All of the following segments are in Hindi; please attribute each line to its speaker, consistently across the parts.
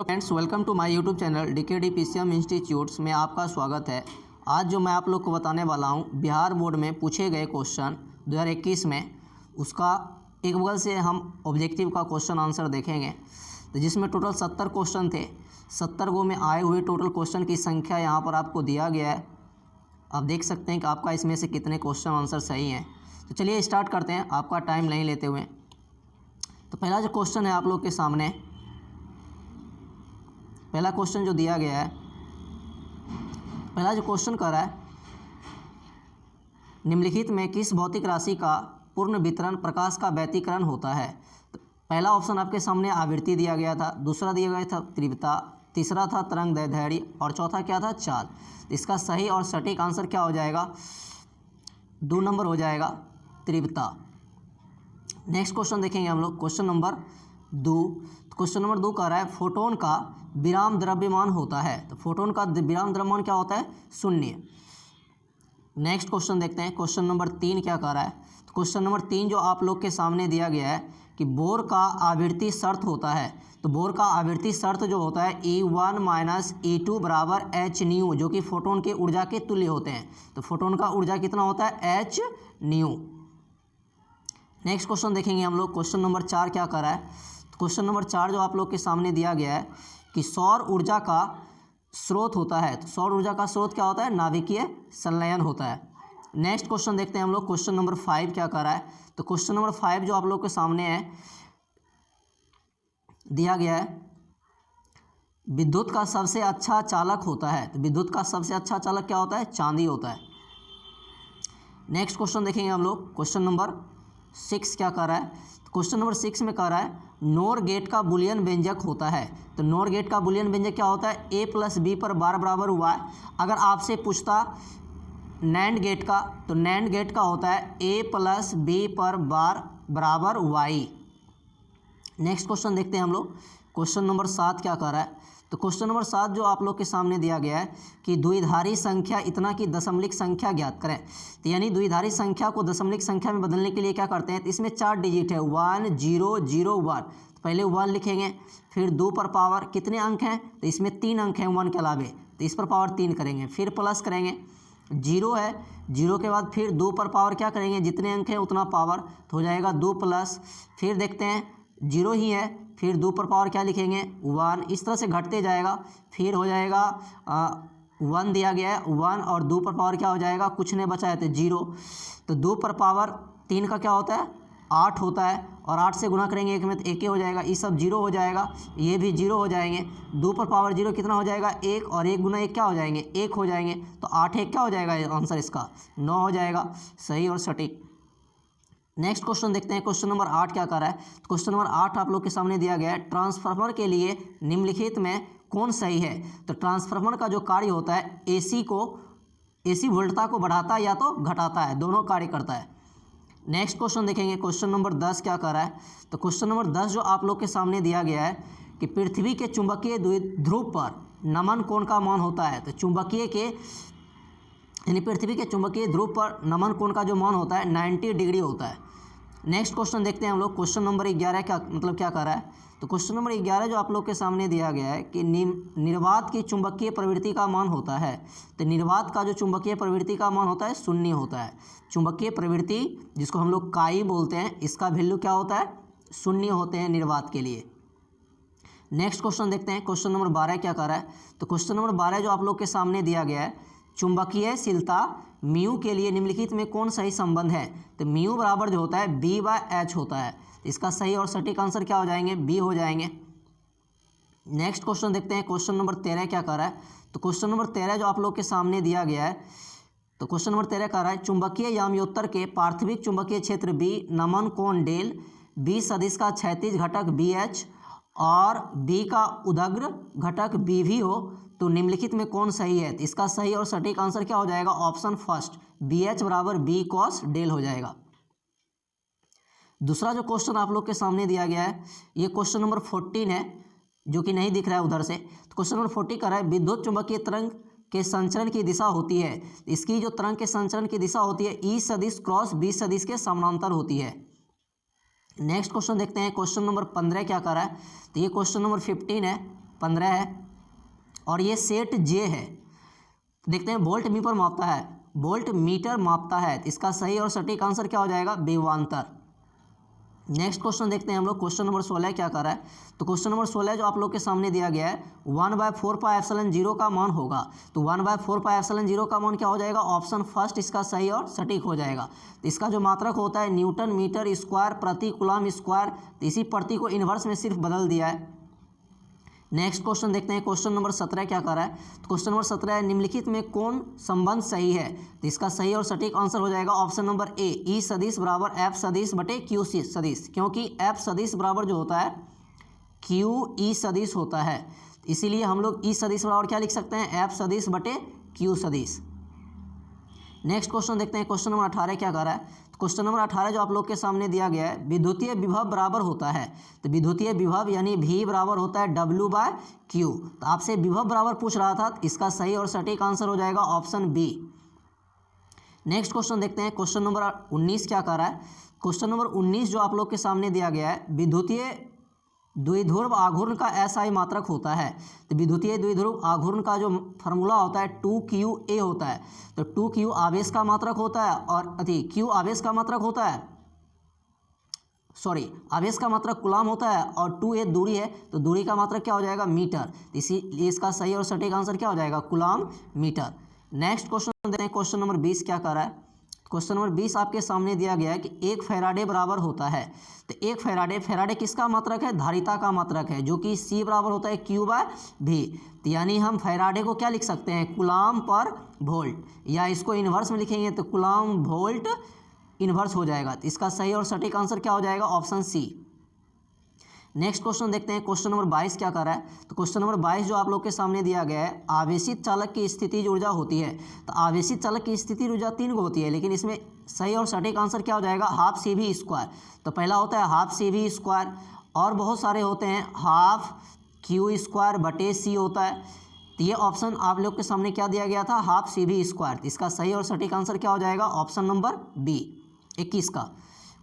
Speaker 1: Friends, welcome to my YouTube channel DKD PCM institutes में आपका स्वागत है। आज जो मैं आप लोग को बताने वाला हूं, बिहार बोर्ड में पूछे गए क्वेश्चन 2021 में उसका एक बगल से हम ऑब्जेक्टिव का क्वेश्चन आंसर देखेंगे। तो जिसमें टोटल 70 क्वेश्चन थे। 70 गो में आए हुए टोटल क्वेश्चन की संख्या यहाँ पर आपको दिया गया है। आप देख सकते हैं कि आपका इसमें से कितने क्वेश्चन आंसर सही हैं। तो चलिए स्टार्ट करते हैं आपका टाइम नहीं लेते हुए। तो पहला जो क्वेश्चन है आप लोग के सामने, पहला क्वेश्चन जो दिया गया है, पहला जो क्वेश्चन कर रहा है, निम्नलिखित में किस भौतिक राशि का पूर्ण वितरण प्रकाश का व्यतिकरण होता है। तो पहला ऑप्शन आपके सामने आवृत्ति दिया गया था, दूसरा दिया गया था तीव्रता, तीसरा था तरंग दैर्ध्य और चौथा क्या था, चाल। इसका सही और सटीक आंसर क्या हो जाएगा, 2 नंबर हो जाएगा, तीव्रता। नेक्स्ट क्वेश्चन देखेंगे हम लोग, क्वेश्चन नंबर 2। क्वेश्चन नंबर 2 कह रहा है फोटोन का विराम द्रव्यमान होता है। तो फोटोन का विराम द्रव्यमान क्या होता है, 0। नेक्स्ट क्वेश्चन देखते हैं, क्वेश्चन नंबर 3 क्या कह रहा है। तो क्वेश्चन नंबर 3 जो आप लोग के सामने दिया गया है कि बोर का आवृत्ति शर्त होता है। तो बोर का आवृत्ति शर्त जो होता है E1 माइनस E2 बराबर h न्यू, जो कि फोटोन के ऊर्जा के तुल्य होते हैं। तो फोटोन का ऊर्जा कितना होता है, h न्यू। नेक्स्ट क्वेश्चन देखेंगे हम लोग, क्वेश्चन नंबर 4 क्या कर रहा है। तो क्वेश्चन नंबर 4 जो आप लोग के सामने दिया गया है कि सौर ऊर्जा का स्रोत होता है। तो सौर ऊर्जा का स्रोत क्या होता है, नाभिकीय संलयन होता है। नेक्स्ट क्वेश्चन देखते हैं हम लोग, क्वेश्चन नंबर 5 क्या कर रहा है। तो क्वेश्चन नंबर 5 जो आप लोग के सामने है दिया गया है, विद्युत का सबसे अच्छा चालक होता है। तो विद्युत का सबसे अच्छा चालक क्या होता है, चांदी होता है। नेक्स्ट क्वेश्चन देखेंगे हम लोग, क्वेश्चन नंबर 6 क्या कर रहा है। तो क्वेश्चन नंबर 6 में कह रहा है नोर गेट का बुलियन व्यंजक होता है। तो नोर गेट का बुलियन व्यंजक क्या होता है, a प्लस बी पर बार बराबर हुआ है। अगर आपसे पूछता नैंड गेट का, तो नैंड गेट का होता है a प्लस बी पर बार बराबर y। नेक्स्ट क्वेश्चन देखते हैं हम लोग, क्वेश्चन नंबर 7 क्या कर रहा है। तो क्वेश्चन नंबर 7 जो आप लोग के सामने दिया गया है कि द्विधारी संख्या इतना की दशमलव संख्या ज्ञात करें। तो यानी द्विधारी संख्या को दशमलव संख्या में बदलने के लिए क्या करते हैं, तो इसमें 4 डिजिट है, 1 0 0 1। तो पहले 1 लिखेंगे, फिर 2 पर पावर कितने अंक हैं, तो इसमें 3 अंक हैं 1 के अलावे, तो इस पर पावर 3 करेंगे, फिर प्लस करेंगे, 0 है, 0 के बाद फिर 2 पर पावर क्या करेंगे, जितने अंक हैं उतना पावर, तो हो जाएगा 2 प्लस, फिर देखते हैं 0 ही है, फिर 2 पर पावर क्या लिखेंगे, 1। इस तरह से घटते जाएगा, फिर हो जाएगा 1 दिया गया है, 1 और 2 पर पावर क्या हो जाएगा, कुछ नहीं बचा है तो 0। तो 2 पर पावर 3 का क्या होता है, 8 होता है, और 8 से गुना करेंगे 1 में तो 1 ही हो जाएगा, ये सब 0 हो जाएगा, ये भी 0 हो जाएंगे। 2 पर पावर 0 कितना हो जाएगा, 1, और 1 गुना 1 क्या हो जाएंगे, 1 हो जाएंगे। तो 8 1 क्या हो जाएगा, आंसर इसका 9 हो जाएगा, सही और सटीक। नेक्स्ट क्वेश्चन देखते हैं, क्वेश्चन नंबर 8 क्या कर रहा है। तो क्वेश्चन नंबर 8 आप लोग के सामने दिया गया है, ट्रांसफार्मर के लिए निम्नलिखित में कौन सही है। तो ट्रांसफार्मर का जो कार्य होता है AC वोल्टता को बढ़ाता है या तो घटाता है, दोनों कार्य करता है। नेक्स्ट क्वेश्चन देखेंगे, क्वेश्चन नंबर 10 क्या कर रहा है। तो क्वेश्चन नंबर 10 जो आप लोग के सामने दिया गया है कि पृथ्वी के चुंबकीय ध्रुव पर नमन कोण का मान होता है। तो चुंबकीय के यानी पृथ्वी के चुंबकीय ध्रुव पर नमन कोण का जो मान होता है 90 डिग्री होता है। नेक्स्ट क्वेश्चन देखते हैं हम लोग, क्वेश्चन नंबर 11 क्या क्या कर रहा है। तो क्वेश्चन नंबर 11 जो आप लोग के सामने दिया गया है कि निर्वात की चुंबकीय प्रवृत्ति का मान होता है। तो निर्वात का जो चुंबकीय प्रवृत्ति का मान होता है 0 होता है। चुंबकीय प्रवृत्ति जिसको हम लोग काई बोलते हैं, इसका वैल्यू क्या होता है, 0 होते हैं निर्वात के लिए। नेक्स्ट क्वेश्चन देखते हैं, क्वेश्चन नंबर 12 क्या कर रहा है। तो क्वेश्चन नंबर 12 जो आप लोग के सामने दिया गया है, चुंबकीयशीलता म्यू के लिए निम्नलिखित में कौन सही संबंध है। तो म्यू बराबर जो होता है B/H होता है। इसका सही और सटीक आंसर क्या हो जाएंगे, B हो जाएंगे। नेक्स्ट क्वेश्चन देखते हैं, क्वेश्चन नंबर 13 क्या कर रहा है। तो क्वेश्चन नंबर 13 जो आप लोग के सामने दिया गया है, तो क्वेश्चन नंबर 13 कह रहा है चुंबकीय याम्योत्तर के पार्थिविक चुंबकीय क्षेत्र B नमन कोण डेल, B सदिश का क्षैतिज घटक BH और B का उदग्र घटक B भी हो, तो निम्नलिखित में कौन सही है। तो इसका सही और सटीक आंसर क्या हो जाएगा, ऑप्शन फर्स्ट BH बराबर B cos डेल हो जाएगा। दूसरा जो क्वेश्चन आप लोग के सामने दिया गया है, ये क्वेश्चन नंबर 14 है, जो कि नहीं दिख रहा है उधर से। तो क्वेश्चन नंबर 40 कर रहा है विद्युत चुंबकीय तरंग के संचरण की दिशा होती है। इसकी जो तरंग के संचरण की दिशा होती है E सदिश क्रॉस B सदिश के समानांतर होती है। नेक्स्ट क्वेश्चन देखते हैं, क्वेश्चन नंबर 15 क्या कर रहा है। तो ये क्वेश्चन नंबर 15 है, 15 है, और ये सेट जे है। देखते हैं वोल्ट मीटर मापता है, वोल्ट मीटर मापता है। इसका सही और सटीक आंसर क्या हो जाएगा? विभवांतर। नेक्स्ट क्वेश्चन देखते हैं हम लोग। क्वेश्चन नंबर 16 क्या कर रहा है? तो क्वेश्चन नंबर 16 जो आप लोग के सामने दिया गया है, 1/4πε0 का मान होगा। तो 1/4πε0 का मान क्या हो जाएगा? ऑप्शन फर्स्ट इसका सही और सटीक हो जाएगा। तो इसका जो मात्रक होता है न्यूटन मीटर स्क्वायर प्रति कूलम स्क्वायर, तो इसी प्रति को इन्वर्स में सिर्फ बदल दिया है। नेक्स्ट क्वेश्चन देखते हैं। क्वेश्चन नंबर 17 क्या कर रहा है? तो क्वेश्चन नंबर 17 है, निम्नलिखित में कौन संबंध सही है? तो इसका सही और सटीक आंसर हो जाएगा ऑप्शन नंबर ए, ई सदिश बराबर एफ सदिश बटे क्यू सदिश, क्योंकि एफ सदिश बराबर जो होता है क्यू ई सदिश होता है, इसीलिए हम लोग ई सदिश बराबर क्या लिख सकते हैं? एफ सदिश बटे क्यू सदिश। नेक्स्ट क्वेश्चन देखते हैं। क्वेश्चन नंबर 18 क्या कर रहा है? तो क्वेश्चन नंबर 18 जो आप लोग के सामने दिया गया है, विद्युतीय विभव बराबर होता है। तो विद्युतीय विभव यानी V बराबर होता है W/Q। तो आपसे विभव बराबर पूछ रहा था, तो इसका सही और सटीक आंसर हो जाएगा ऑप्शन बी। नेक्स्ट क्वेश्चन देखते हैं। क्वेश्चन नंबर 19 क्या कर रहा है? क्वेश्चन नंबर 19 जो आप लोग के सामने दिया गया है, विद्युतीय द्विध्रुव आघूर्ण का SI मात्रक होता है। तो विद्युतीय द्विध्रुव आघूर्ण का जो फार्मूला होता है 2QA होता है। तो 2Q आवेश का मात्रक होता है और Q आवेश का मात्रक होता है, आवेश का मात्रक कूलम होता है, और 2A दूरी है, तो दूरी का मात्रक क्या हो जाएगा? मीटर। इसीलिए इसका सही और सटीक आंसर क्या हो जाएगा? Coulomb metre. नेक्स्ट क्वेश्चन देखते हैं। क्वेश्चन नंबर 20 क्या कर रहा है? क्वेश्चन नंबर 20 आपके सामने दिया गया है कि 1 फैराडे बराबर होता है। तो 1 फैराडे किसका मात्रक है? धारिता का मात्रक है, जो कि C बराबर होता है Q/V। तो यानी हम फैराडे को क्या लिख सकते हैं? कूलम पर वोल्ट, या इसको इन्वर्स में लिखेंगे तो कूलम वोल्ट इन्वर्स हो जाएगा। तो इसका सही और सटीक आंसर क्या हो जाएगा? Option C. नेक्स्ट क्वेश्चन देखते हैं। क्वेश्चन नंबर 22 क्या कर रहा है? तो क्वेश्चन नंबर 22 जो आप लोग के सामने दिया गया है, आवेशित चालक की स्थितिज ऊर्जा होती है। तो आवेशित चालक की स्थितिज ऊर्जा 3 को होती है, लेकिन इसमें सही और सटीक आंसर क्या हो जाएगा? Half CV²। तो पहला होता है हाफ CV², और बहुत सारे होते हैं हाफ Q²/C होता है। तो ये ऑप्शन आप लोग के सामने क्या दिया गया था? Half CV²। इसका सही और सटीक आंसर क्या हो जाएगा? ऑप्शन नंबर बी 21 का।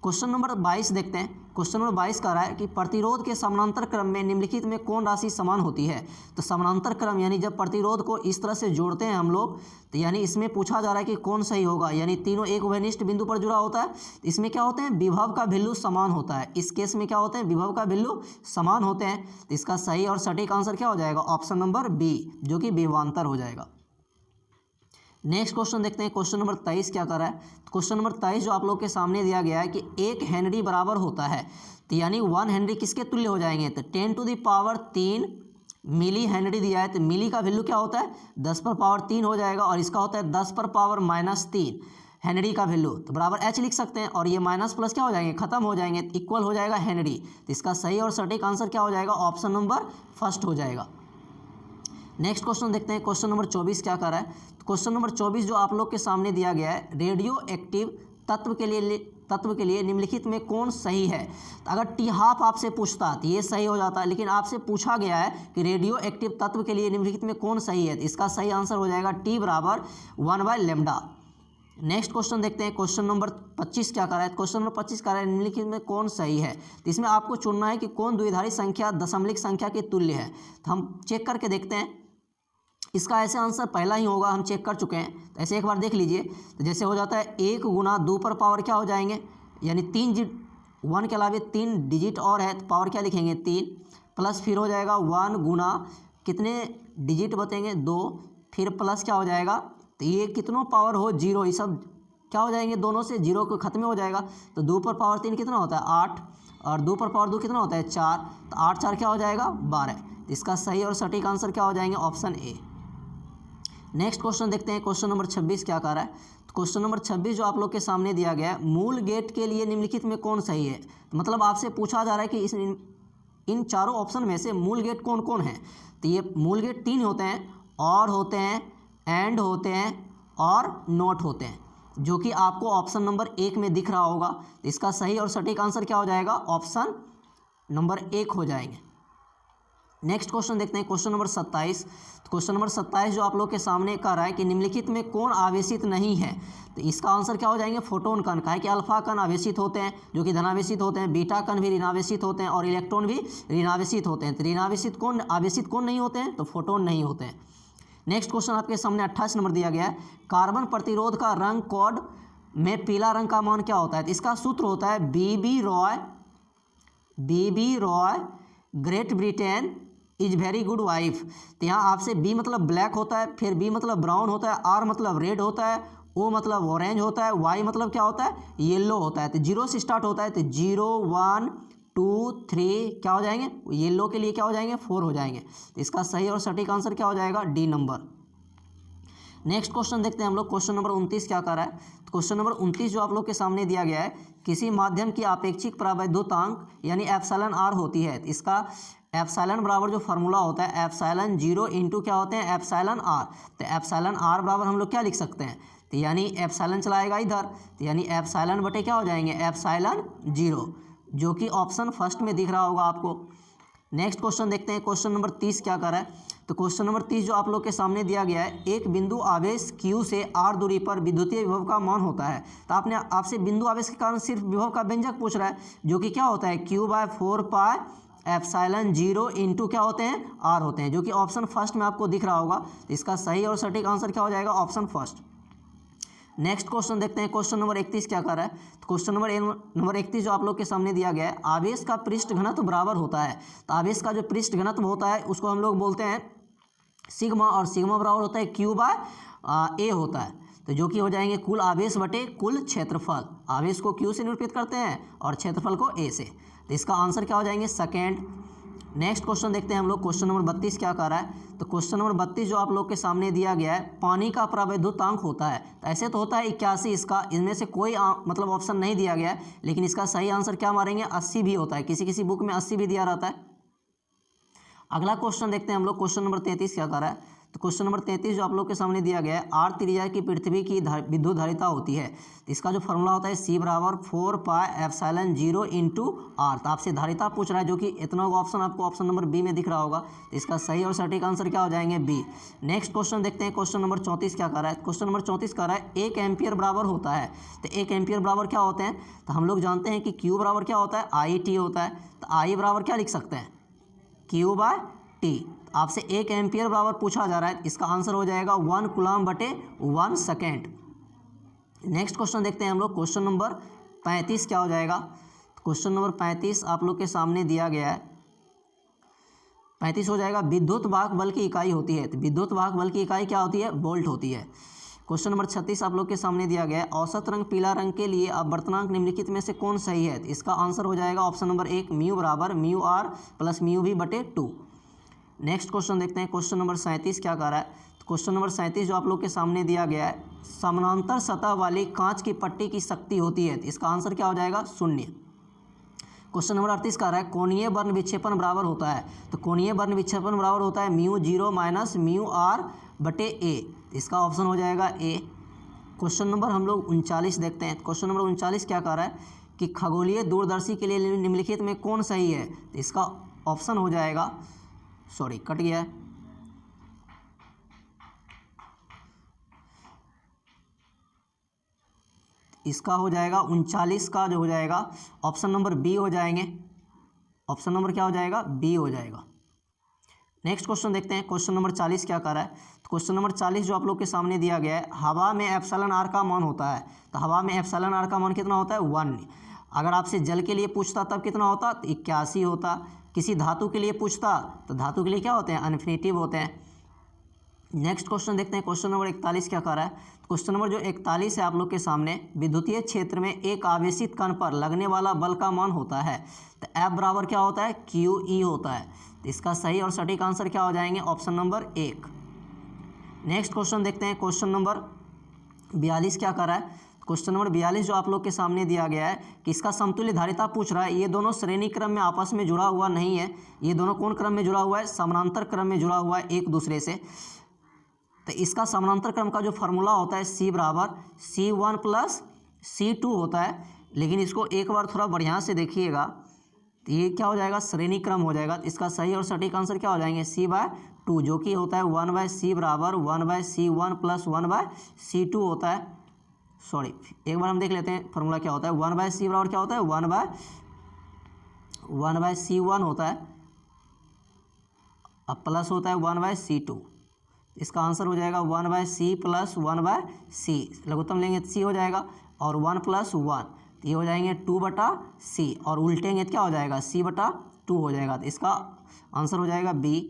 Speaker 1: क्वेश्चन नंबर 22 देखते हैं। क्वेश्चन नंबर 22 कह रहा है कि प्रतिरोध के समानांतर क्रम में निम्नलिखित में कौन राशि समान होती है? तो समानांतर क्रम यानी जब प्रतिरोध को इस तरह से जोड़ते हैं हम लोग, तो यानी इसमें पूछा जा रहा है कि कौन सही होगा, यानी तीनों एक उभयनिष्ठ बिंदु पर जुड़ा होता है। इसमें क्या होते हैं? विभव का वैल्यू समान होता है। इस केस में क्या होते हैं? विभव का वैल्यू समान होते हैं। तो इसका सही और सटीक आंसर क्या हो जाएगा? ऑप्शन नंबर बी, जो कि विभवांतर हो जाएगा। नेक्स्ट क्वेश्चन देखते हैं। क्वेश्चन नंबर 23 क्या कर रहा है? तो क्वेश्चन नंबर 23 जो आप लोग के सामने दिया गया है कि 1 हेनरी बराबर होता है। तो यानी 1 हेनरी किसके तुल्य हो जाएंगे? तो 10⁻³ मिली हेनरी दिया है। तो मिली का वैल्यू क्या होता है? 10⁻³ हो जाएगा, और इसका होता है 10⁻³ हेनरी का वैल्यू। तो बराबर H लिख सकते हैं, और ये माइनस प्लस क्या हो जाएंगे? खत्म हो जाएंगे, इक्वल हो जाएगा हेनरी। तो इसका सही और सटीक आंसर क्या हो जाएगा? ऑप्शन नंबर फर्स्ट हो जाएगा। नेक्स्ट क्वेश्चन देखते हैं। क्वेश्चन नंबर 24 क्या कर रहा है? तो क्वेश्चन नंबर 24 जो आप लोग के सामने दिया गया है, रेडियो एक्टिव तत्व के लिए निम्नलिखित में कौन सही है? तो अगर T½ आपसे पूछता तो ये सही हो जाता है, लेकिन आपसे पूछा गया है कि रेडियो एक्टिव तत्व के लिए निम्नलिखित में कौन सही है? तो इसका सही आंसर हो जाएगा T बराबर 1/λ। नेक्स्ट क्वेश्चन देखते हैं। क्वेश्चन नंबर 25 क्या कर रहा है? क्वेश्चन नंबर 25 कर रहा है निम्नलिखित में कौन सही है? तो इसमें आपको चुनना है कि कौन द्विआधारी संख्या दशमलव संख्या के तुल्य है। तो हम चेक करके देखते हैं। इसका ऐसे आंसर पहला ही होगा, हम चेक कर चुके हैं। तो ऐसे एक बार देख लीजिए। तो जैसे हो जाता है 1 × 2 पर पावर क्या हो जाएंगे? यानी 1 के अलावे 3 डिजिट और है, तो पावर क्या लिखेंगे? 3, प्लस फिर हो जाएगा 1 × कितने डिजिट बचेंगे? 2, फिर प्लस क्या हो जाएगा? तो ये कितनों पावर हो 0, ये सब क्या हो जाएंगे? दोनों से 0 को खत्म हो जाएगा। तो 2 पर पावर 3 कितना होता है? 8, और 2 पर पावर 2 कितना होता है? 4। तो 8 4 क्या हो जाएगा? 12। तो इसका सही और सटीक आंसर क्या हो जाएंगे? Option A. नेक्स्ट क्वेश्चन देखते हैं। क्वेश्चन नंबर 26 क्या कर रहा है? तो क्वेश्चन नंबर 26 जो आप लोग के सामने दिया गया है, मूल गेट के लिए निम्नलिखित में कौन सही है? तो मतलब आपसे पूछा जा रहा है कि इन चारों ऑप्शन में से मूल गेट कौन कौन है? तो ये मूल गेट 3 होते हैं, और होते हैं, एंड होते हैं, और नॉट होते हैं, जो कि आपको ऑप्शन नंबर 1 में दिख रहा होगा। तो इसका सही और सटीक आंसर क्या हो जाएगा? ऑप्शन नंबर 1 हो जाएंगे। नेक्स्ट क्वेश्चन देखते हैं क्वेश्चन नंबर 27। क्वेश्चन नंबर 27 जो आप लोग के सामने कह रहा है कि निम्नलिखित में कौन आवेशित नहीं है, तो इसका आंसर क्या हो जाएंगे, फोटोन कण। का है कि अल्फा कण आवेशित होते हैं जो कि धनावेशित होते हैं, बीटा कण भी ऋणावेशित होते हैं और इलेक्ट्रॉन भी ऋणावेशित होते हैं। तो ऋणावेशित कौन, आवेशित कौन नहीं होते हैं, तो फोटोन नहीं होते हैं। नेक्स्ट क्वेश्चन आपके सामने 28 नंबर दिया गया है, कार्बन प्रतिरोध का रंग कोड में पीला रंग का मान क्या होता है। तो इसका सूत्र होता है BB Roy Great Britain is very good wife. तो यहाँ आपसे बी मतलब ब्लैक होता है, फिर बी मतलब ब्राउन होता है, आर मतलब रेड होता है, ओ मतलब ऑरेंज होता है, वाई मतलब क्या होता है, येलो होता है। तो 0 से स्टार्ट होता है, तो 0 1 2 3 क्या हो जाएंगे, येलो के लिए क्या हो जाएंगे, 4 हो जाएंगे। तो इसका सही और सटीक आंसर क्या हो जाएगा, डी नंबर। नेक्स्ट क्वेश्चन देखते हैं हम लोग, क्वेश्चन नंबर 29 क्या कर रहा है। तो क्वेश्चन नंबर 29 जो आप लोग के सामने दिया गया है, किसी माध्यम की आपेक्षिक प्रावैधुतांक यानी एप्सिलॉन आर होती है। तो इसका एप्सिलॉन बराबर जो फार्मूला होता है एप्सिलॉन 0 इंटू क्या होते हैं, एप्सिलॉन आर। तो एप्सिलॉन आर बराबर हम लोग क्या लिख सकते हैं, तो यानी एप्सिलॉन चलाएगा इधर, तो यानी एप्सिलॉन बटे क्या हो जाएंगे, एप्सिलॉन 0, जो कि ऑप्शन फर्स्ट में दिख रहा होगा आपको। नेक्स्ट क्वेश्चन देखते हैं, क्वेश्चन नंबर 30 क्या कर रहा है। तो क्वेश्चन नंबर 30 जो आप लोग के सामने दिया गया है, एक बिंदु आवेश Q से r दूरी पर विद्युतीय विभव का मान होता है। तो आपसे बिंदु आवेश के कारण सिर्फ विभव का व्यंजक पूछ रहा है, जो कि क्या होता है, Q/4 पाई एप्सिलॉन 0 इंटू क्या होते हैं, r होते हैं, जो कि ऑप्शन फर्स्ट में आपको दिख रहा होगा। तो इसका सही और सटीक आंसर क्या हो जाएगा, ऑप्शन फर्स्ट। नेक्स्ट क्वेश्चन देखते हैं, क्वेश्चन नंबर 31 क्या कर रहा है। तो क्वेश्चन नंबर 31 जो आप लोग के सामने दिया गया है, आवेश का पृष्ठ घनत्व बराबर होता है। तो आवेश का जो पृष्ठ घनत्व होता है उसको हम लोग बोलते हैं सिग्मा, और सिग्मा बराबर होता है Q/A होता है। तो जो कि हो जाएंगे कुल आवेश बटे कुल क्षेत्रफल। आवेश को Q से निरूपित करते हैं और क्षेत्रफल को A से। तो इसका आंसर क्या हो जाएंगे, सेकेंड। नेक्स्ट क्वेश्चन देखते हैं हम लोग, क्वेश्चन नंबर 32 क्या कर रहा है। तो क्वेश्चन नंबर 32 जो आप लोग के सामने दिया गया है, पानी का प्रावैधुतांक होता है। तो ऐसे तो होता है 81, इसका इनमें से कोई मतलब ऑप्शन नहीं दिया गया है, लेकिन इसका सही आंसर क्या मारेंगे, 80 भी होता है, किसी किसी बुक में 80 भी दिया रहता है। अगला क्वेश्चन देखते हैं हम लोग, क्वेश्चन नंबर 33 क्या कर रहा है। तो क्वेश्चन नंबर 33 जो आप लोग के सामने दिया गया है, r त्रिज्या की पृथ्वी की विद्युत धारिता होती है। तो इसका जो फॉर्मूला होता है C/4 pi epsilon 0 into are. तो आपसे धारिता पूछ रहा है, जो कि इतना ऑप्शन आपको ऑप्शन नंबर बी में दिख रहा होगा। तो इसका सही और सटीक आंसर क्या हो जाएंगे, बी। नेक्स्ट क्वेश्चन देखते हैं, क्वेश्चन नंबर 34 क्या कर रहा है। क्वेश्चन नंबर 34 कर रहा है, 1 एम्पियर बराबर होता है। तो 1 एम्पियर बराबर क्या होते हैं, तो हम लोग जानते हैं कि Q बराबर क्या होता है, I/T होता है। तो I बराबर क्या लिख सकते हैं, Q/T। आपसे 1 एम्पियर बराबर पूछा जा रहा है, इसका आंसर हो जाएगा 1 कूलम बटे 1 सेकेंड। नेक्स्ट क्वेश्चन देखते हैं हम लोग, क्वेश्चन नंबर 35 क्या हो जाएगा। क्वेश्चन नंबर 35 आप लोग के सामने दिया गया है, 35 हो जाएगा, विद्युत वाहक बल की इकाई होती है। तो विद्युत वाहक बल की इकाई क्या होती है, वोल्ट होती है। क्वेश्चन नंबर 36 आप लोग के सामने दिया गया है, औसत रंग पीला रंग के लिए अपवर्तनांक निम्नलिखित में से कौन सही है। तो इसका आंसर हो जाएगा ऑप्शन नंबर 1, म्यू बराबर म्यू आर प्लस म्यू भी बटे 2। नेक्स्ट क्वेश्चन देखते हैं, क्वेश्चन नंबर 37 क्या कर रहा है। तो क्वेश्चन नंबर 37 जो आप लोग के सामने दिया गया है, समानांतर सतह वाली कांच की पट्टी की शक्ति होती है। तो इसका आंसर क्या हो जाएगा, 0। क्वेश्चन नंबर 38 का रहा है, कोणीय वर्ण विक्षेपण बराबर होता है। तो कोणीय वर्ण विक्षेपण बराबर होता है μ0 माइनस म्यू आर बटे ए। इसका ऑप्शन हो जाएगा ए। क्वेश्चन नंबर हम लोग 39 देखते हैं। क्वेश्चन नंबर 39 क्या कर रहा है कि खगोलीय दूरदर्शी के लिए निम्नलिखित में कौन सही है। तो इसका ऑप्शन हो जाएगा, सॉरी कट गया है, इसका हो जाएगा 39 का जो हो जाएगा ऑप्शन नंबर बी हो जाएंगे। ऑप्शन नंबर क्या हो जाएगा, बी हो जाएगा। नेक्स्ट क्वेश्चन देखते हैं, क्वेश्चन नंबर 40 क्या कर रहा है। तो क्वेश्चन नंबर 40 जो आप लोग के सामने दिया गया है, हवा में एप्सिलॉन आर का मान होता है। तो हवा में एप्सिलॉन आर का मान कितना होता है, 1। अगर आपसे जल के लिए पूछता तब कितना होता, तो 81 होता। किसी धातु के लिए पूछता तो धातु के लिए क्या होते हैं, इन्फिनिटिव होते हैं। नेक्स्ट क्वेश्चन देखते हैं, क्वेश्चन नंबर 41 क्या कर रहा है। क्वेश्चन नंबर जो 41 है आप लोग के सामने, विद्युतीय क्षेत्र में एक आवेशित कण पर लगने वाला बल का मान होता है। तो F बराबर क्या होता है, QE होता है। तो इसका सही और सटीक आंसर क्या हो जाएंगे, ऑप्शन नंबर 1। नेक्स्ट क्वेश्चन देखते हैं, क्वेश्चन नंबर 42 क्या कर रहा है। क्वेश्चन नंबर 42 जो आप लोग के सामने दिया गया है कि इसका समतुल्य धारिता पूछ रहा है। ये दोनों श्रेणी क्रम में आपस में जुड़ा हुआ नहीं है, ये दोनों कौन क्रम में जुड़ा हुआ है, समानांतर क्रम में जुड़ा हुआ है एक दूसरे से। तो इसका समानांतर क्रम का जो फार्मूला होता है C बराबर C1 प्लस C2 होता है। लेकिन इसको एक बार थोड़ा बढ़िया से देखिएगा, तो ये क्या हो जाएगा, श्रेणी क्रम हो जाएगा। तो इसका सही और सटीक आंसर क्या हो जाएंगे, C/2, जो कि होता है 1/C बराबर 1/C1 प्लस 1/C2 होता है। सॉरी, एक बार हम देख लेते हैं फॉर्मूला क्या होता है। 1/C बराबर क्या होता है, 1/C1 होता है, अब प्लस होता है 1/C2। इसका आंसर हो जाएगा 1/C प्लस 1/C, लघुत्तम लेंगे तो C हो जाएगा, और 1 + 1 तो ये हो जाएंगे 2/C, और उल्टेंगे तो क्या हो जाएगा, C/2 हो जाएगा। तो इसका आंसर हो जाएगा B।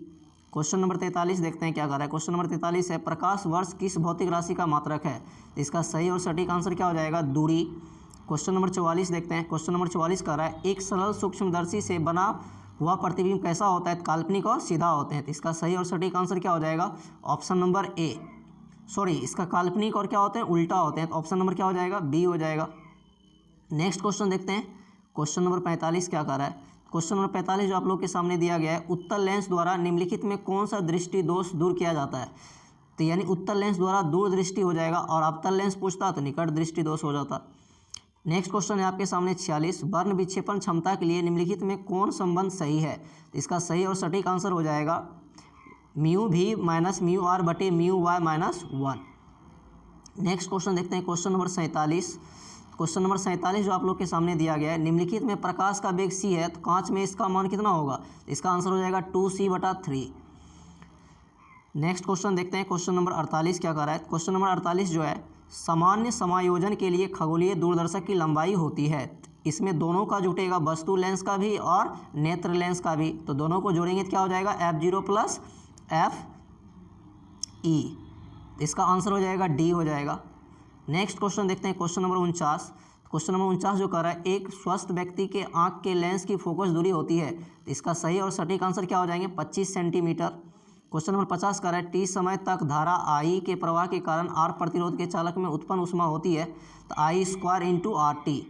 Speaker 1: क्वेश्चन नंबर 43 देखते हैं क्या कर रहा है। क्वेश्चन नंबर 43 है, प्रकाश वर्ष किस भौतिक राशि का मात्रक है। तो इसका सही और सटीक आंसर क्या हो जाएगा, दूरी। क्वेश्चन नंबर 44 देखते हैं। क्वेश्चन नंबर 44 कर रहा है, एक सरल सूक्ष्मदर्शी से बना हुआ प्रतिबिंब कैसा होता है, काल्पनिक और सीधा होते हैं। तो इसका सही और सटीक आंसर क्या हो जाएगा, ऑप्शन नंबर ए। सॉरी, इसका काल्पनिक और क्या होते हैं, उल्टा होते हैं। तो ऑप्शन नंबर क्या हो जाएगा, बी हो जाएगा। नेक्स्ट क्वेश्चन देखते हैं। क्वेश्चन नंबर 45 क्या कर रहा है। क्वेश्चन नंबर 45 जो आप लोग के सामने दिया गया है, उत्तल लेंस द्वारा निम्नलिखित में कौन सा दृष्टि दोष दूर किया जाता है। तो यानी उत्तल लेंस द्वारा दूर दृष्टि हो जाएगा, और अवतल लेंस पूछता तो निकट दृष्टि दोष हो जाता। नेक्स्ट क्वेश्चन है आपके सामने 46, वर्ण विक्षेपण क्षमता के लिए निम्नलिखित में कौन संबंध सही है। तो इसका सही और सटीक आंसर हो जाएगा μv - μr/μy-1। नेक्स्ट क्वेश्चन देखते हैं। Question number 47। क्वेश्चन नंबर 47 जो आप लोग के सामने दिया गया है, निम्नलिखित में प्रकाश का वेग c है, तो कांच में इसका मान कितना होगा। इसका आंसर हो जाएगा 2c/3। नेक्स्ट क्वेश्चन देखते हैं। क्वेश्चन नंबर 48 क्या कर रहा है। क्वेश्चन नंबर 48 जो है, सामान्य समायोजन के लिए खगोलीय दूरदर्शक की लंबाई होती है। इसमें दोनों का जुटेगा, वस्तु लेंस का भी और नेत्र लेंस का भी। तो दोनों को जोड़ेंगे तो क्या हो जाएगा, f0 + f(e). इसका आंसर हो जाएगा डी हो जाएगा। नेक्स्ट क्वेश्चन देखते हैं। Question number 49। क्वेश्चन नंबर 49 जो कर रहा है, एक स्वस्थ व्यक्ति के आंख के लेंस की फोकस दूरी होती है। तो इसका सही और सटीक आंसर क्या हो जाएंगे, 25 सेंटीमीटर। क्वेश्चन नंबर 50 कर रहा है, टी समय तक धारा I के प्रवाह के कारण R प्रतिरोध के चालक में उत्पन्न ऊष्मा होती है, तो I² × RT।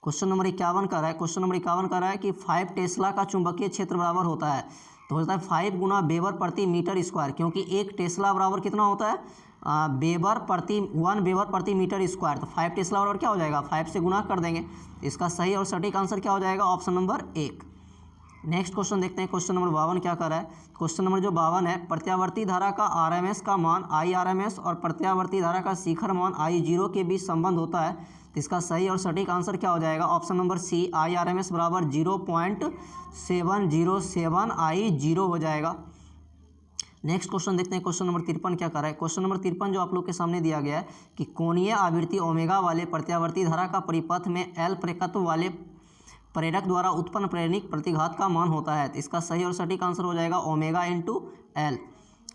Speaker 1: क्वेश्चन नंबर 51 कर रहा है। क्वेश्चन नंबर 51 कर रहा है कि 5 टेस्ला का चुंबकीय क्षेत्र बराबर होता है। तो होता है 5 × वेबर प्रति मीटर स्क्वायर, क्योंकि एक टेस्ला बराबर कितना होता है, 1 वेबर प्रति मीटर स्क्वायर। तो 5 टेस्ला बराबर क्या हो जाएगा, 5 से गुना कर देंगे। इसका सही और सटीक आंसर क्या हो जाएगा, ऑप्शन नंबर 1। नेक्स्ट क्वेश्चन देखते हैं। क्वेश्चन नंबर 52 क्या कर रहा है। क्वेश्चन नंबर जो 52 है, प्रत्यावर्ती धारा का RMS का मान IRMS और प्रत्यावर्ती धारा का शिखर मान I0 के बीच संबंध होता है। तो इसका सही और सटीक आंसर क्या हो जाएगा, ऑप्शन नंबर सी, IRMS बराबर 0.707 I0 हो जाएगा। नेक्स्ट क्वेश्चन देखते हैं। क्वेश्चन नंबर 53 क्या कर रहा है। क्वेश्चन नंबर 53 जो आप लोग के सामने दिया गया है कि कोणीय आवृत्ति ओमेगा वाले प्रत्यावर्ती धारा का परिपथ में L प्रेरकत्व वाले प्रेरक द्वारा उत्पन्न प्रेरणिक प्रतिघात का मान होता है। तो इसका सही और सटीक आंसर हो जाएगा ओमेगा × L।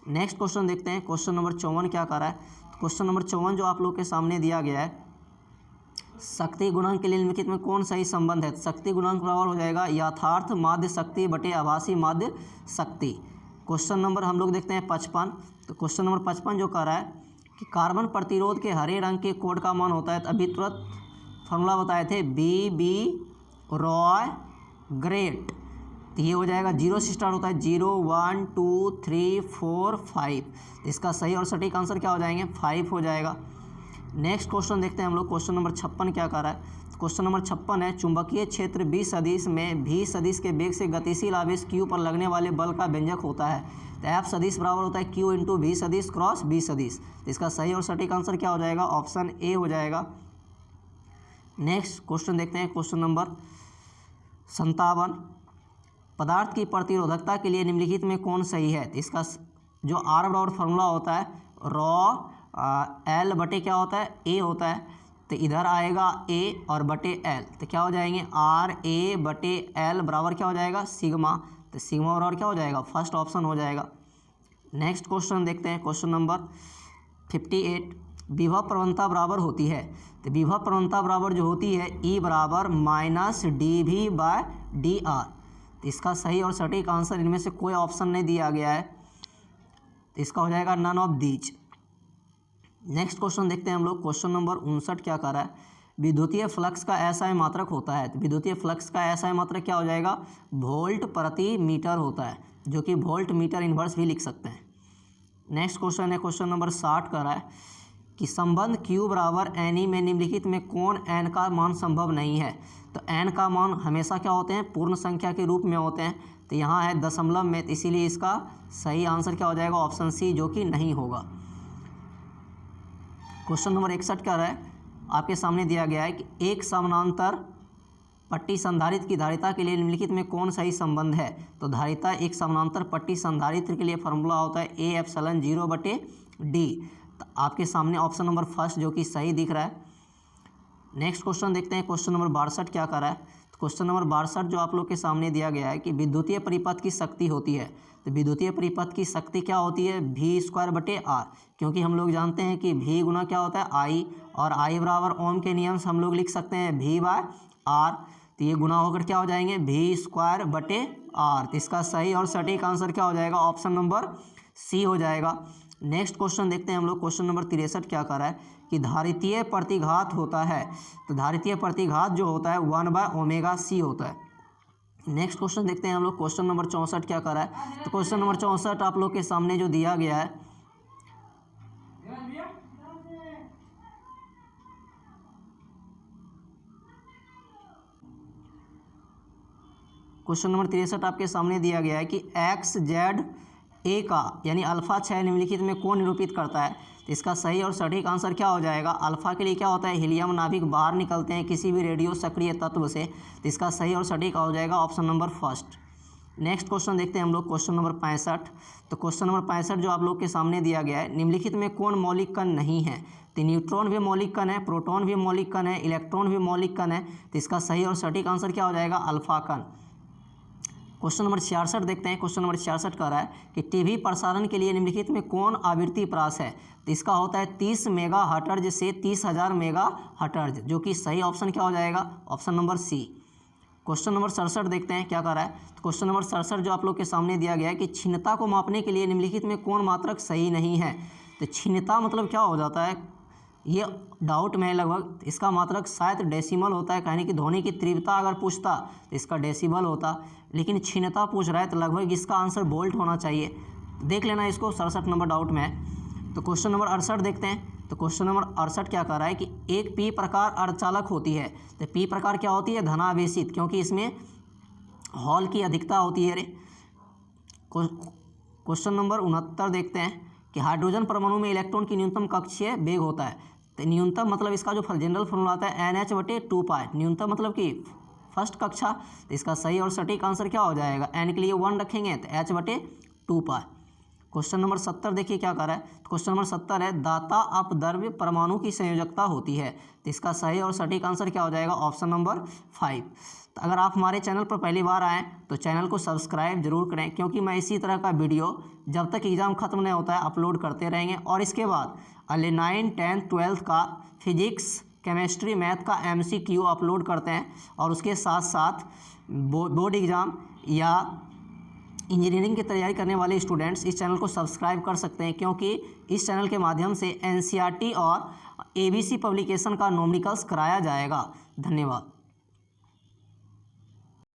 Speaker 1: नेक्स्ट क्वेश्चन देखते हैं। क्वेश्चन नंबर 54 क्या कर रहा है। क्वेश्चन नंबर 54 जो आप लोग के सामने दिया गया है, शक्ति गुणांक के लिए निम्नलिखित में कौन सही संबंध है। शक्ति गुणांक बराबर हो जाएगा यथार्थ माध्य शक्ति बटे आभासी माध्य शक्ति। क्वेश्चन नंबर हम लोग देखते हैं 55। तो क्वेश्चन नंबर 55 जो कर रहा है कि कार्बन प्रतिरोध के हरे रंग के कोड का मान होता है। तो अभी तुरंत फॉर्मूला बताए थे, BB रॉय ग्रेट। तो ये हो जाएगा 0 से स्टार्ट होता है, 0 1 2 3 4 5। इसका सही और सटीक आंसर क्या हो जाएंगे, 5 हो जाएगा। नेक्स्ट क्वेश्चन देखते हैं हम लोग। क्वेश्चन नंबर 56 क्या कर रहा है। क्वेश्चन नंबर 56 है, चुंबकीय क्षेत्र B सदिश में V सदिश के वेग से गतिशील आवेश Q पर लगने वाले बल का व्यंजक होता है। तो F सदिश बराबर होता है Q × V सदिश क्रॉस B सदिश। तो इसका सही और सटीक आंसर क्या हो जाएगा, ऑप्शन ए हो जाएगा। नेक्स्ट क्वेश्चन देखते हैं। क्वेश्चन नंबर 57, पदार्थ की प्रतिरोधकता के लिए निम्नलिखित में कौन सही है। तो इसका जो R बराबर फॉर्मूला होता है, रॉ L बटे क्या होता है, A होता है। तो इधर आएगा A और बटे L, तो क्या हो जाएंगे RA/L बराबर क्या हो जाएगा, सिग्मा। तो सिग्मा बराबर क्या हो जाएगा, फर्स्ट ऑप्शन हो जाएगा। नेक्स्ट क्वेश्चन देखते हैं। क्वेश्चन नंबर 58, विभव प्रवणता बराबर होती है। तो विभव प्रवणता बराबर जो होती है E बराबर -dV/dr। तो इसका सही और सटीक आंसर इनमें से कोई ऑप्शन नहीं दिया गया है, तो इसका हो जाएगा none of these. Next question देखते हैं हम लोग। क्वेश्चन नंबर 59 क्या कर रहा है, विद्युतीय फ्लक्स का SI मात्रक होता है। तो विद्युतीय फ्लक्स का SI मात्रक क्या हो जाएगा, वोल्ट प्रति मीटर होता है, जो कि वोल्ट मीटर इनवर्स भी लिख सकते हैं। नेक्स्ट क्वेश्चन है, क्वेश्चन नंबर 60 कर रहा है कि संबंध Q बराबर NE में निम्नलिखित में कौन N का मान संभव नहीं है। तो n का मान हमेशा क्या होते हैं, पूर्ण संख्या के रूप में होते हैं। तो यहाँ है दशमलव में, तो इसीलिए इसका सही आंसर क्या हो जाएगा, ऑप्शन सी, जो कि नहीं होगा। क्वेश्चन नंबर 61 क्या रहा है, आपके सामने दिया गया है कि एक समानांतर पट्टी संधारित्र की धारिता के लिए निम्नलिखित में कौन सही संबंध है। तो धारिता एक समानांतर पट्टी संधारित्र के लिए फॉर्मूला होता है A एप्सिलॉन 0/d। तो आपके सामने ऑप्शन नंबर फर्स्ट जो कि सही दिख रहा है। नेक्स्ट क्वेश्चन देखते हैं, क्वेश्चन नंबर 62 क्या कर रहा है। तो क्वेश्चन नंबर 62 जो आप लोग के सामने दिया गया है कि विद्युतीय परिपथ की शक्ति होती है। तो विद्युतीय परिपथ की शक्ति क्या होती है, V²/R, क्योंकि हम लोग जानते हैं कि V गुना क्या होता है I, और I बराबर ओम के नियम से हम लोग लिख सकते हैं V/R। तो ये गुना होकर क्या हो जाएंगे, V²/R। तो इसका सही और सटीक आंसर क्या हो जाएगा, ऑप्शन नंबर सी हो जाएगा। नेक्स्ट क्वेश्चन देखते हैं हम लोग, क्वेश्चन नंबर 63 क्या कर रहा है कि धारितीय प्रतिघात होता है। तो धारितीय प्रतिघात जो होता है 1/ωc होता है। नेक्स्ट क्वेश्चन देखते हैं हम लोग, क्वेश्चन नंबर 64 क्या कर रहा है। तो क्वेश्चन नंबर 64 आप लोग के सामने जो दिया गया है, क्वेश्चन नंबर 63 आपके सामने दिया गया है कि XZ का यानी अल्फा 6 निम्नलिखित में कौन निरूपित करता है। तो इसका सही और सटीक आंसर क्या हो जाएगा, अल्फा के लिए क्या होता है, हीलियम नाभिक बाहर निकलते हैं किसी भी रेडियो सक्रिय तत्व से। तो इसका सही और सटीक हो जाएगा option number first. Next question देखते हैं हम लोग, क्वेश्चन नंबर 65। तो क्वेश्चन नंबर 65 जो आप लोग के सामने दिया गया है, निम्नलिखित में कौन मौलिक कण नहीं है। तो न्यूट्रॉन भी मौलिक कण है, प्रोटॉन भी मौलिक कण है, इलेक्ट्रॉन भी मौलिक कण है। तो इसका सही और सटीक आंसर क्या हो जाएगा, अल्फा कण। क्वेश्चन नंबर 66 देखते हैं, क्वेश्चन नंबर 66 कह रहा है कि टीवी प्रसारण के लिए निम्नलिखित में कौन आवृत्ति प्रास है। तो इसका होता है 30 मेगाहर्ट्ज से 30,000 मेगाहर्ट्ज, जो कि सही ऑप्शन क्या हो जाएगा, option number C. Question number 67 देखते हैं क्या कह रहा है। तो क्वेश्चन नंबर 67 जो आप लोग के सामने दिया गया है कि क्षीणता को मापने के लिए निम्नलिखित में कौन मात्रक सही नहीं है। तो क्षीणता मतलब क्या हो जाता है, ये डाउट में लगभग इसका मात्रक शायद डेसिमल होता है, कहने की ध्वनि की तीव्रता अगर पूछता तो इसका डेसिबल होता, लेकिन क्षीणता पूछ रहा है तो लगभग इसका आंसर वोल्ट होना चाहिए। देख लेना इसको, 67 नंबर डाउट में है। तो क्वेश्चन नंबर 68 देखते हैं। तो क्वेश्चन नंबर 68 क्या कह रहा है कि एक पी प्रकार अर्धचालक होती है। तो पी प्रकार क्या होती है, धनावेशित, क्योंकि इसमें हॉल की अधिकता होती है। क्वेश्चन नंबर 69 देखते हैं कि हाइड्रोजन परमाणु में इलेक्ट्रॉन की न्यूनतम कक्षीय वेग होता है। तो न्यूनतम मतलब इसका जो जनरल फॉर्मूला आता है NH/2π, न्यूनतम मतलब कि फर्स्ट कक्षा। तो इसका सही और सटीक आंसर क्या हो जाएगा, n के लिए 1 रखेंगे तो H/2π। क्वेश्चन नंबर 70 देखिए क्या कर रहा है। तो क्वेश्चन नंबर 70 है दाता अपद्रव्य परमाणु की संयोजकता होती है। तो इसका सही और सटीक आंसर क्या हो जाएगा, ऑप्शन नंबर 5। तो अगर आप हमारे चैनल पर पहली बार आएँ तो चैनल को सब्सक्राइब जरूर करें, क्योंकि मैं इसी तरह का वीडियो जब तक एग्ज़ाम ख़त्म नहीं होता है अपलोड करते रहेंगे। और इसके बाद अगले 9, 10, 12 का फिजिक्स, केमिस्ट्री, मैथ का MCQ अपलोड करते हैं। और उसके साथ साथ बोर्ड एग्ज़ाम या इंजीनियरिंग की तैयारी करने वाले स्टूडेंट्स इस चैनल को सब्सक्राइब कर सकते हैं, क्योंकि इस चैनल के माध्यम से NCERT और ABC पब्लिकेशन का न्यूमेरिकल्स कराया जाएगा। धन्यवाद।